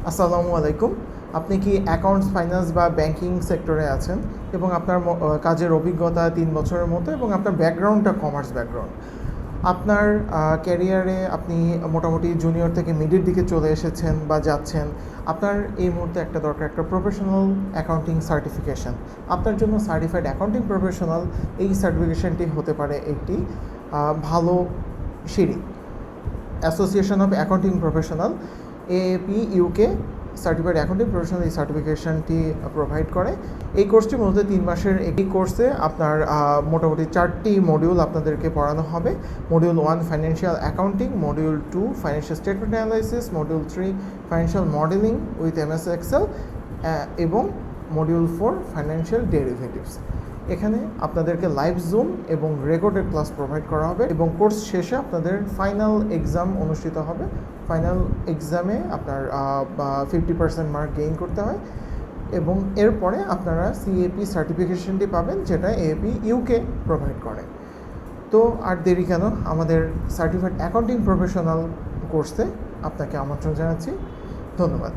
আসসালামু আলাইকুম। আপনি কি অ্যাকাউন্টস, ফাইন্যান্স বা ব্যাংকিং সেক্টরে আছেন এবং আপনার কাজের অভিজ্ঞতা ৩ বছরের মতো এবং আপনার ব্যাকগ্রাউন্ডটা কমার্স ব্যাকগ্রাউন্ড। আপনার ক্যারিয়ারে আপনি মোটামুটি জুনিয়র থেকে মিডের দিকে চলে এসেছেন বা যাচ্ছেন। আপনার এই মুহূর্তে একটা দরকার একটা প্রফেশনাল অ্যাকাউন্টিং সার্টিফিকেশন। আপনার জন্য সার্টিফাইড অ্যাকাউন্টিং প্রফেশনাল এই সার্টিফিকেশনটি হতে পারে একটি ভালো সিঁড়ি। Association of accounting professional AAP UK certified accounting professional এই সার্টিফিকেশনটি প্রোভাইড করে। এই কোর্সটি মূলত ৩ মাসের। এই কোর্সে আপনার মোটামুটি 4টি মডিউল আপনাদেরকে পড়ানো হবে। Module 1 financial accounting, module 2 financial statement analysis, module 3 financial modelling with MS Excel এবং মডিউল 4 ফাইন্যান্সিয়াল ডেরিভেটিভস। এখানে আপনাদেরকে লাইভ জুম এবং রেকর্ডেড ক্লাস প্রোভাইড করা হবে এবং কোর্স শেষে আপনাদের ফাইনাল এক্সাম অনুষ্ঠিত হবে। ফাইনাল এক্সামে আপনার 50% মার্ক গেইন করতে হয় এবং এরপরে আপনারা সিএপি সার্টিফিকেশনটি পাবেন, যেটা এএপি ইউকে প্রোভাইড করে। তো আর দেরি কেন, আমাদের সার্টিফাইড অ্যাকাউন্টিং প্রফেশনাল কোর্সে আপনাকে আমন্ত্রণ জানাচ্ছি। ধন্যবাদ।